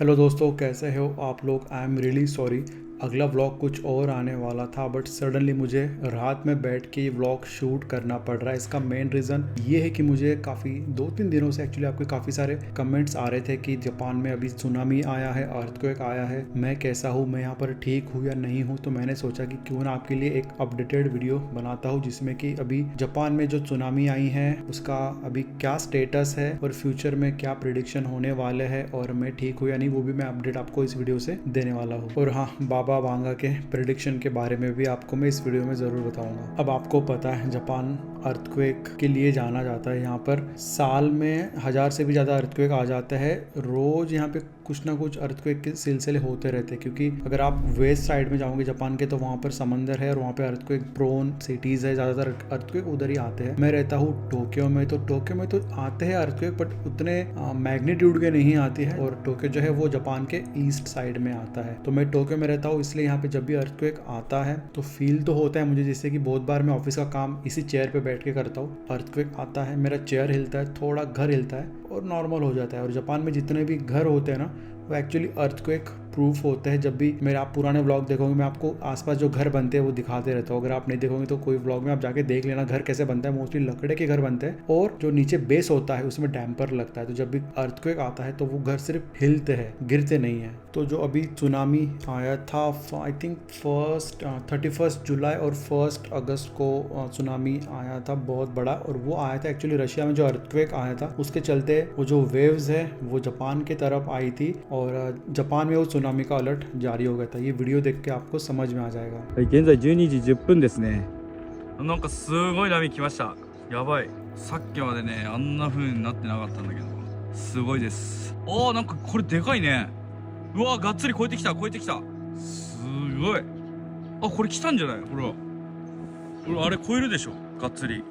Hello दोस्तों, कैसे हो आप लोग। I am really sorry. अगला व्लॉग कुछ और आने वाला था बट सडनली मुझे रात में बैठ के ये व्लॉग शूट करना पड़ रहा है। इसका मेन रीज़न ये है कि मुझे काफ़ी 2-3 दिनों से एक्चुअली आपके काफ़ी सारे कमेंट्स आ रहे थे कि जापान में अभी सुनामी आया है, अर्थक्वेक आया है, मैं कैसा हूँ, मैं यहाँ पर ठीक हूँ या नहीं हूँ। तो मैंने सोचा कि क्यों ना आपके लिए एक अपडेटेड वीडियो बनाता हूँ जिसमें कि अभी जापान में जो सुनामी आई है उसका अभी क्या स्टेटस है और फ्यूचर में क्या प्रिडिक्शन होने वाले हैं और मैं ठीक हूँ या नहीं, वो भी मैं अपडेट आपको इस वीडियो से देने वाला हूँ। और हाँ, बाबा वांगा के प्रिडिक्शन के बारे में भी आपको मैं इस वीडियो में ज़रूर बताऊंगा। अब आपको पता है जापान अर्थक्वेक के लिए जाना जाता है। यहाँ पर साल में 1000 से भी ज़्यादा अर्थक्वेक आ जाते हैं। रोज़ यहाँ पे कुछ ना कुछ अर्थक्वेक के सिलसिले होते रहते हैं, क्योंकि अगर आप वेस्ट साइड में जाओगे जापान के तो वहाँ पर समंदर है और वहाँ पे अर्थक्वेक प्रोन सिटीज़ है, ज़्यादातर अर्थक्वेक उधर ही आते हैं। मैं रहता हूँ टोक्यो में, तो टोक्यो में तो आते हैं अर्थक्वेक बट उतने मैग्नीट्यूड के नहीं आती है, और टोक्यो जो है वो जापान के ईस्ट साइड में आता है। तो मैं टोक्यो में रहता हूँ, इसलिए यहाँ पे जब भी अर्थक्वेक आता है तो फील तो होता है मुझे, जैसे कि बहुत बार मैं ऑफिस का काम इसी चेयर पे बैठ के करता हूँ। अर्थक्वेक आता है, मेरा चेयर हिलता है, थोड़ा घर हिलता है और नॉर्मल हो जाता है। और जापान में जितने भी घर होते हैं ना वो एक्चुअली अर्थक्वेक प्रूफ होते हैं। जब भी मेरे आप पुराने व्लॉग देखोगे मैं आपको आसपास जो घर बनते हैं वो दिखाते रहता हूँ। अगर आप नहीं देखोगे तो कोई व्लॉग में आप जाके देख लेना घर कैसे बनता है। मोस्टली लकड़े के घर बनते हैं और जो नीचे बेस होता है उसमें डैम्पर लगता है। तो जब भी अर्थक्वेक आता है तो वो घर सिर्फ हिलते हैं, गिरते नहीं है। तो जो अभी सुनामी आया था आई थिंक 31 जुलाई और 1 अगस्त को सुनामी आया था बहुत बड़ा, और वो आया था एक्चुअली रशिया में। जो अर्थक्वेक आया था उसके चलते वो जो वेव्स है वो जापान की तरफ आई थी और जापान में वो सुनामी का अलर्ट जारी हो गया था। ये वीडियो देख के आपको समझ में आ जाएगा। はい、現在12時10分ですね。なんかすごい波来ました。やばい。さっきまでね、あんな風になってなかったんだけど。すごいです。ああ、なんかこれでかいね。うわ、がっつり超えてきた、超えてきた。すごい。あ、これ来たんじゃない？ほら。ほら、あれ超えるでしょ。がっつり。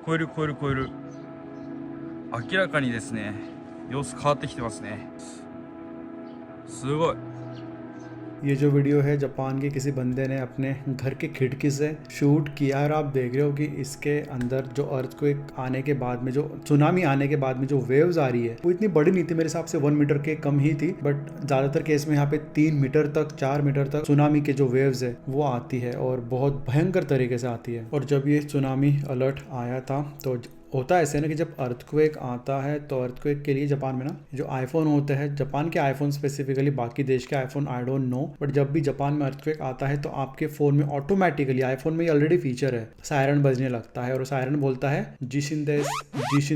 超える超える超える。明らかにですね、様子変わってきてますね。すごい。ये जो वीडियो है जापान के किसी बंदे ने अपने घर की खिड़की से शूट किया है और आप देख रहे हो कि इसके अंदर जो अर्थक्वेक आने के बाद में, जो सुनामी आने के बाद में जो वेव्स आ रही है वो इतनी बड़ी नहीं थी। मेरे हिसाब से 1 मीटर के कम ही थी, बट ज़्यादातर केस में यहाँ पे 3 मीटर तक 4 मीटर तक सुनामी के जो वेव्स है वो आती है और बहुत भयंकर तरीके से आती है। और जब ये सुनामी अलर्ट आया था तो होता है ऐसे ना कि जब अर्थक्वेक आता है तो अर्थक्वेक के लिए जापान में ना जो आईफोन होते हैं, जापान के आईफोन स्पेसिफिकली, बाकी देश के iPhone I don't know, but जब भी जापान में अर्थक्वेक आता है तो आपके फ़ोन में ऑटोमेटिकली, आईफोन में ये ऑलरेडी फीचर है, सायरन बजने लगता है और सायरन बोलता है जिशिन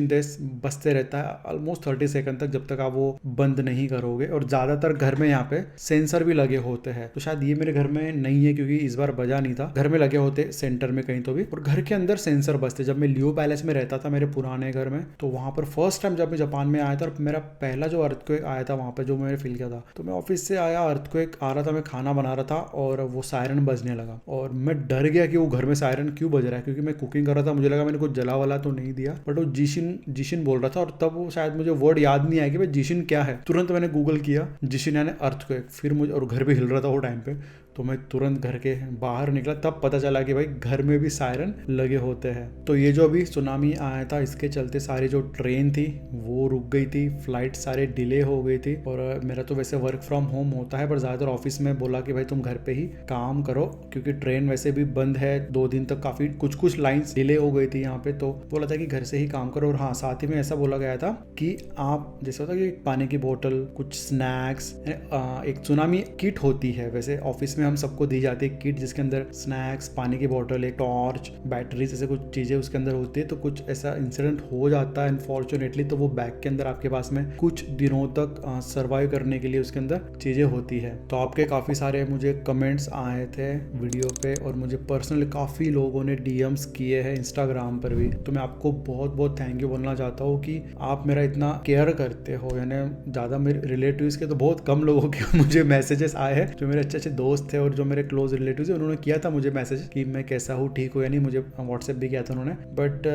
देश बजते रहता है ऑलमोस्ट 30 सेकंड तक, जब तक आप वो बंद नहीं करोगे। और ज़्यादातर घर में यहाँ पे सेंसर भी लगे होते हैं। तो शायद ये मेरे घर में नहीं है क्योंकि इस बार बजा नहीं था। घर में लगे होते सेंटर में कहीं तो भी, और घर के अंदर सेंसर बजते। जब मैं लियो पैलेस में रहता था मेरे पुराने घर में, तो वहां पर फर्स्ट टाइम जब मैं जापान में आया था और मेरा पहला जो अर्थक्वेक आया था वहां पे जो मैंने फील किया था, तो मैं ऑफिस से आया, अर्थक्वेक आ रहा था, मैं खाना बना रहा था और वो सायरन बजने लगा और मैं डर गया कि वो घर में सायरन क्यों बज रहा है, क्योंकि मैं कुकिंग कर रहा था, मुझे लगा मैंने कुछ जला वाला तो नहीं दिया, बट वो जिशिन बोल रहा था। और तब वो शायद मुझे वर्ड याद नहीं आया कि भाई जिशिन क्या है। तुरंत मैंने गूगल किया जिशिन यानी अर्थक्वेक, फिर मुझे, और घर भी हिल रहा था वो टाइम पे, तो मैं तुरंत घर के बाहर निकला, तब पता चला कि भाई घर में भी सायरन लगे होते हैं। तो ये जो अभी सुनामी आया था इसके चलते सारी जो ट्रेन थी वो रुक गई थी, फ्लाइट सारे डिले हो गई थी। और मेरा तो वैसे वर्क फ्रॉम होम होता है, पर ज़्यादातर ऑफिस में बोला कि भाई तुम घर पे ही काम करो, क्योंकि ट्रेन वैसे भी बंद है 2 दिन तक, काफ़ी कुछ लाइन्स डिले हो गई थी यहाँ पे, तो बोला था कि घर से ही काम करो। और हाँ, साथ ही में ऐसा बोला गया था कि आप जैसे होता कि पानी की बोतल, कुछ स्नैक्स, एक सुनामी किट होती है वैसे ऑफिस में हम सबको दी जाती है किट, जिसके अंदर स्नैक्स, पानी की बोतल, एक टॉर्च, बैटरी जैसे कुछ चीज़ें उसके अंदर होती है। तो कुछ ऐसा इंसिडेंट हो जाता है अनफॉर्चुनेटली, तो वो बैग के अंदर आपके पास में कुछ दिनों तक सर्वाइव करने के लिए उसके अंदर चीज़ें होती है। तो आपके काफ़ी सारे मुझे कमेंट्स आए थे वीडियो पे और मुझे पर्सनली काफ़ी लोगों ने डीएम्स किए हैं इंस्टाग्राम पर भी। तो मैं आपको बहुत बहुत थैंक यू बोलना चाहता हूँ कि आप मेरा इतना केयर करते हो। यानी ज़्यादा मेरे रिलेटिव्स के तो बहुत कम लोगों के मुझे मैसेजेस आए हैं, जो मेरे अच्छे अच्छे दोस्त थे थे और जो मेरे क्लोज रिलेटिव्स है उन्होंने किया था मुझे मैसेज कि मैं कैसा हूँ, ठीक हूँ या नहीं, मुझे व्हाट्सएप भी किया था उन्होंने। बट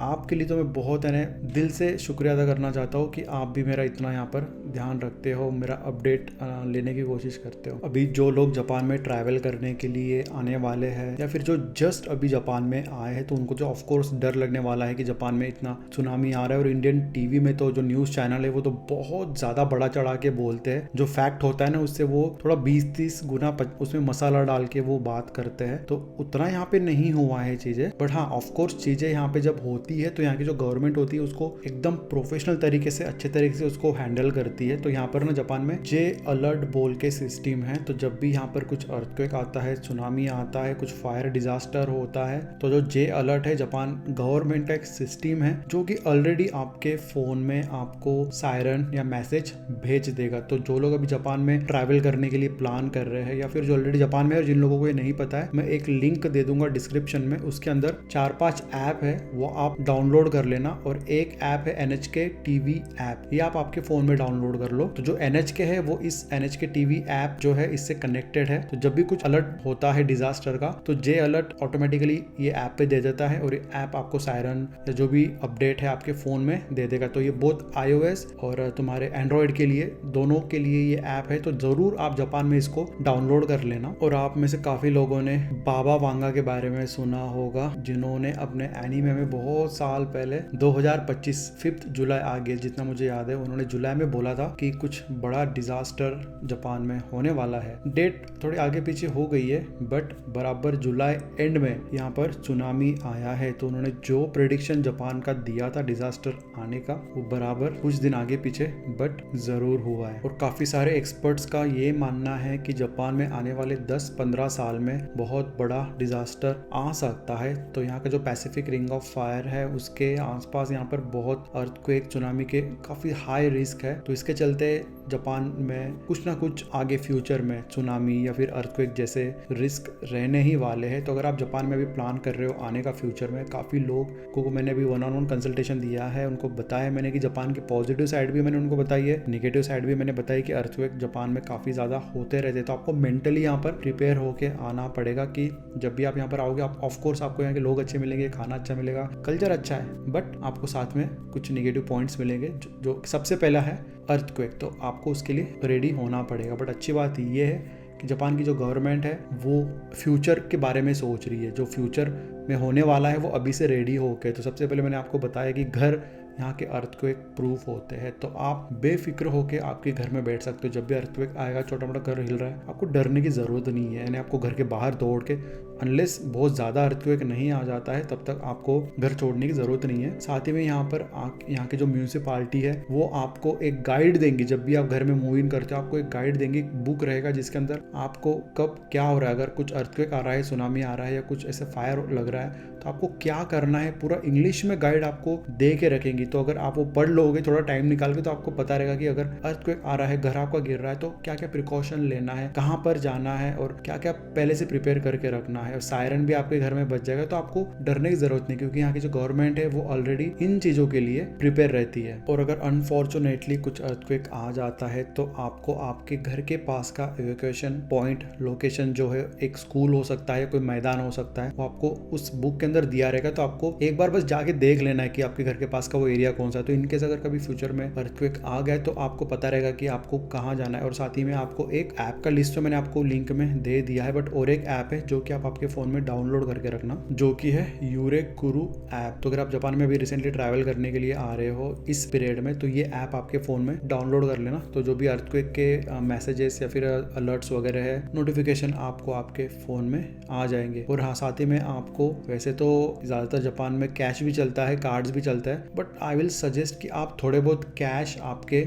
आपके लिए तो मैं बहुत है दिल से शुक्रिया अदा करना चाहता हूँ कि आप भी मेरा इतना यहाँ पर ध्यान रखते हो, मेरा अपडेट लेने की कोशिश करते हो। अभी जो लोग जापान में ट्रैवल करने के लिए आने वाले हैं या फिर जो जस्ट अभी जापान में आए हैं तो उनको तो ऑफकोर्स डर लगने वाला है कि जापान में इतना सुनामी आ रहा है। और इंडियन टीवी में तो जो न्यूज़ चैनल है वो तो बहुत ज़्यादा बड़ा चढ़ा के बोलते हैं, जो फैक्ट होता है ना उससे वो थोड़ा 20-30 गुना उसमें मसाला डाल के वो बात करते हैं। तो उतना यहाँ पे नहीं हुआ है चीज़ें, बट हाँ ऑफकोर्स चीज़ें यहाँ पे जब होती है तो यहाँ की जो गवर्नमेंट होती है उसको एकदम प्रोफेशनल तरीके से, अच्छे तरीके से उसको हैंडल करती है। तो यहाँ पर ना जापान में जे अलर्ट बोल के सिस्टम है, तो जब भी यहाँ पर कुछ अर्थक्वेक आता है, सुनामी आता है, कुछ फायर डिजास्टर होता है, तो जो जे अलर्ट है जापान गवर्नमेंट का एक सिस्टम है जो कि ऑलरेडी आपके फोन में आपको सायरन या मैसेज भेज देगा। तो जो लोग अभी जापान में ट्रैवल करने के लिए प्लान कर रहे हैं या फिर जो ऑलरेडी जापान में है और जिन लोगों को ये नहीं पता है, मैं एक लिंक दे दूंगा डिस्क्रिप्शन में, उसके अंदर 4-5 ऐप है वो आप डाउनलोड कर लेना। और एक ऐप है NHK TV ऐप, ये आप आपके फोन में डाउनलोड कर लो। तो जो NHK है वो इस NHK TV ऐप जो है इससे कनेक्टेड है, तो जब भी कुछ अलर्ट होता है डिजास्टर का तो जे अलर्ट ऑटोमेटिकली ये ऐप पे दे देता है और ये ऐप आपको सायरन या जो भी अपडेट है आपके फोन में दे देगा। तो ये बहुत iOS और तुम्हारे एंड्रॉइड के लिए, दोनों के लिए ये ऐप है, तो जरूर आप जापान में इसको डाउनलोड कर लेना। और आप में से काफी लोगों ने बाबा वांगा के बारे में सुना होगा, जिन्होंने अपने एनीमे में बहुत साल पहले 2025 5 जुलाई आ गया जितना मुझे याद है, उन्होंने जुलाई में बोला था कि कुछ बड़ा डिजास्टर जापान में होने वाला है। डेट थोड़ी आगे पीछे हो गई है बट बराबर जुलाई एंड में यहाँ पर सुनामी आया है। तो उन्होंने जो प्रेडिक्शन जापान का दिया था डिजास्टर आने का वो बराबर कुछ दिन आगे पीछे बट जरूर हुआ है। और काफी सारे एक्सपर्ट्स का ये मानना है कि जापान में आने वाले 10-15 साल में बहुत बड़ा डिजास्टर आ सकता है। तो यहाँ का जो पैसिफिक रिंग ऑफ फायर है उसके आसपास यहाँ पर बहुत अर्थक्वेक, सुनामी के काफी हाई रिस्क है। तो इसके चलते जापान में कुछ ना कुछ आगे फ्यूचर में सुनामी या फिर अर्थक्वेक जैसे रिस्क रहने ही वाले हैं। तो अगर आप जापान में भी प्लान कर रहे हो आने का फ्यूचर में, काफ़ी लोग को मैंने अभी 1-on-1 कंसल्टेशन दिया है, उनको बताया मैंने कि जापान की पॉजिटिव साइड भी मैंने उनको बताई है, नेगेटिव साइड भी मैंने बताई कि अर्थक्वेक जापान में काफ़ी ज़्यादा होते रहते। तो आपको मेंटली यहाँ पर प्रिपेयर होकर आना पड़ेगा कि जब भी आप यहाँ पर आओगे आप ऑफकोर्स आपको यहाँ के लोग अच्छे मिलेंगे, खाना अच्छा मिलेगा, कल्चर अच्छा है, बट आपको साथ में कुछ नेगेटिव पॉइंट्स मिलेंगे। जो सबसे पहला है अर्थक्वेक, तो आपको उसके लिए रेडी होना पड़ेगा। बट अच्छी बात ये है कि जापान की जो गवर्नमेंट है वो फ्यूचर के बारे में सोच रही है, जो फ्यूचर में होने वाला है वो अभी से रेडी होके। तो सबसे पहले मैंने आपको बताया कि घर यहाँ के अर्थक्वेक प्रूफ होते हैं, तो आप बेफिक्र होके आपके घर में बैठ सकते हो। जब भी अर्थक्वेक आएगा, छोटा मोटा घर हिल रहा है, आपको डरने की ज़रूरत नहीं है। यानी आपको घर के बाहर दौड़ के, अनलेस बहुत ज़्यादा अर्थक्वेक नहीं आ जाता है, तब तक आपको घर छोड़ने की ज़रूरत नहीं है। साथ ही में यहाँ पर यहाँ की जो म्यूनिसिपालिटी है वो आपको एक गाइड देंगी। जब भी आप घर में मूव इन करते हो आपको एक गाइड देंगे, एक बुक रहेगा जिसके अंदर आपको कब क्या हो रहा है, अगर कुछ अर्थक्वेक आ रहा है, सुनामी आ रहा है या कुछ ऐसे फायर लग रहा है तो आपको क्या करना है, पूरा इंग्लिश में गाइड आपको दे के रखेंगी। तो अगर आप वो पढ़ लोगे थोड़ा टाइम निकाल के तो आपको पता रहेगा कि अगर अर्थक्वेक आ रहा है, घर आपका गिर रहा है, तो क्या क्या प्रिकॉशन लेना है, कहाँ पर जाना है और क्या क्या पहले से प्रिपेयर करके रखना है। और सायरन भी आपके घर में बच जाएगा, तो आपको डरने की जरूरत नहीं, क्योंकि यहाँ की जो गवर्नमेंट है वो ऑलरेडी इन चीज़ों के लिए प्रिपेयर रहती है। और अगर अनफॉर्चुनेटली कुछ अर्थक्वेक आ जाता है तो आपको आपके घर के पास का इवैक्यूएशन पॉइंट, लोकेशन जो है, एक स्कूल हो सकता है, कोई मैदान हो सकता है, वो आपको उस बुक के अंदर दिया रहेगा। तो आपको एक बार बस जाके देख लेना है कि आपके घर के पास का वो एरिया कौन सा है। तो इनकेस अगर कभी फ्यूचर में अर्थक्वेक आ गए तो आपको पता रहेगा कि आपको कहाँ जाना है। और साथ ही में आपको एक ऐप का लिस्ट तो मैंने आपको लिंक में दे दिया है, बट और एक ऐप है जो कि आप आपके फोन में डाउनलोड करके रखना, जो कि है यूरेकुरु ऐप। तो अगर आप जापान में भी रिसेंटली ट्रैवल करने के लिए आ रहे हो इस पीरियड में, तो ये ऐप आपके फोन में डाउनलोड कर लेना। तो जो भी अर्थक्वेक के मैसेजेस या फिर अलर्ट्स वगैरह है, नोटिफिकेशन आपको आपके फोन में आ जाएंगे। और हाँ, साथ ही में आपको, वैसे तो ज़्यादातर जापान में कैश भी चलता है, कार्ड्स भी चलता है, बट आई विल सजेस्ट कि आप थोड़े बहुत कैश आपके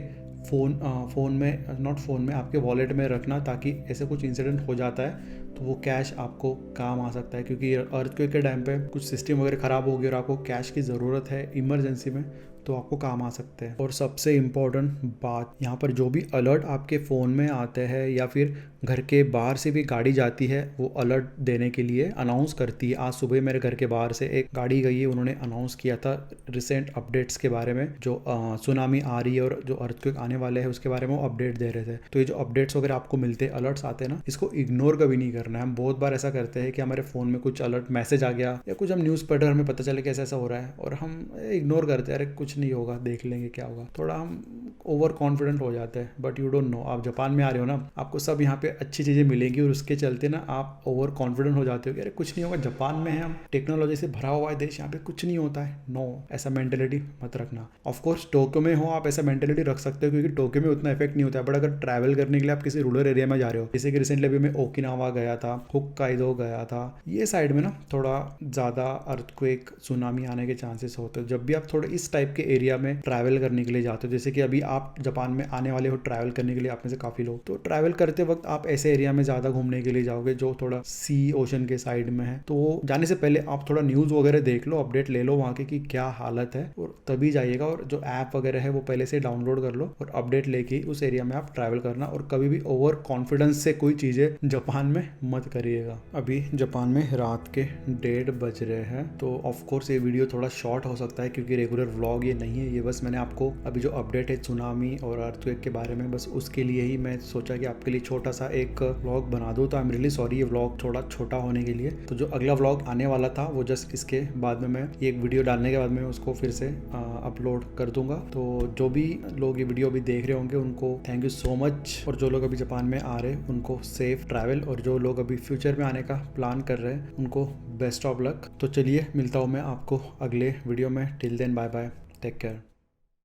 फ़ोन में आपके वॉलेट में रखना, ताकि ऐसे कुछ इंसिडेंट हो जाता है तो वो कैश आपको काम आ सकता है। क्योंकि अर्थक्वेक के टाइम पे कुछ सिस्टम वगैरह ख़राब हो गया और आपको कैश की ज़रूरत है इमरजेंसी में, तो आपको काम आ सकते हैं। और सबसे इम्पोर्टेंट बात, यहाँ पर जो भी अलर्ट आपके फ़ोन में आते हैं या फिर घर के बाहर से भी गाड़ी जाती है, वो अलर्ट देने के लिए अनाउंस करती है। आज सुबह मेरे घर के बाहर से एक गाड़ी गई है, उन्होंने अनाउंस किया था रिसेंट अपडेट्स के बारे में, जो सुनामी आ रही है और जो अर्थक्वेक आने वाले हैं उसके बारे में वो अपडेट दे रहे थे। तो ये जो अपडेट्स वगैरह आपको मिलते हैं, अलर्ट्स आते हैं ना, इसको इग्नोर कभी नहीं करना है। हम बहुत बार ऐसा करते हैं कि हमारे फ़ोन में कुछ अलर्ट मैसेज आ गया या कुछ हम न्यूज़ पढ़ रहे, हमें पता चले कि ऐसा ऐसा हो रहा है और हम इग्नोर करते हैं, अरे कुछ नहीं होगा, देख लेंगे क्या होगा। थोड़ा हम ओवर कॉन्फिडेंट हो जाते हैं, बट यू डोंट नो। आप जापान में आ रहे हो ना, आपको सब यहाँ पे अच्छी चीज़ें मिलेंगी और उसके चलते ना आप ओवर कॉन्फिडेंट हो जाते हो कि अरे कुछ नहीं होगा, जापान में है, हम टेक्नोलॉजी से भरा हुआ है देश, यहाँ पे कुछ नहीं होता है। नो, ऐसा मेंटेलिटी मत रखना। ऑफ कोर्स टोक्यो में हो आप ऐसा मेंटेलिटी रख सकते हो, क्योंकि टोक्यो में उतना इफेक्ट नहीं होता है। बट अगर ट्रैवल करने के लिए आप किसी रूरल एरिया में जा रहे हो, जैसे कि रिसेंटली अभी मैं ओकिनावा गया था, होक्काइडो गया था, ये साइड में ना थोड़ा ज़्यादा अर्थक्वेक सुनामी आने के चांसेस होते हैं। जब भी आप थोड़े इस टाइप के एरिया में ट्रैवल करने के लिए जाते हो, जैसे कि अभी आप जापान में आने वाले हो ट्रैवल करने के लिए, आप में से काफ़ी लोग, तो ट्रैवल करते वक्त आप ऐसे एरिया में ज़्यादा घूमने के लिए जाओगे जो थोड़ा सी ओशन के साइड में है। तो जाने से पहले आप थोड़ा न्यूज़ वगैरह देख लो, अपडेट ले लो वहाँ की कि क्या हालत है, और तभी जाइएगा। और जो ऐप वगैरह है वो पहले से डाउनलोड कर लो और अपडेट लेके उस एरिया में आप ट्रैवल करना। और कभी भी ओवर कॉन्फिडेंस से कोई चीज़ें जापान में मत करिएगा। अभी जापान में रात के 1:30 बज रहे हैं, तो ऑफ कोर्स ये वीडियो थोड़ा शॉर्ट हो सकता है क्योंकि रेगुलर व्लॉग ये नहीं है। ये बस मैंने आपको अभी जो अपडेट है सुनामी और अर्थक्वेक के बारे में, बस उसके लिए ही मैं सोचा कि आपके लिए छोटा सा एक व्लॉग बना दूँ। तो आई एम रियली सॉरी ये व्लॉग थोड़ा छोटा होने के लिए। तो जो अगला व्लॉग आने वाला था वो जस्ट इसके बाद में मैं एक वीडियो डालने के बाद में उसको फिर से अपलोड कर दूंगा। तो जो भी लोग ये वीडियो अभी देख रहे होंगे उनको थैंक यू सो मच, और जो लोग अभी जापान में आ रहे हैं उनको सेफ ट्रैवल, और जो लोग अभी फ्यूचर में आने का प्लान कर रहे हैं उनको बेस्ट ऑफ लक। तो चलिए मिलता हूँ मैं आपको अगले वीडियो में। Till then bye bye, take care.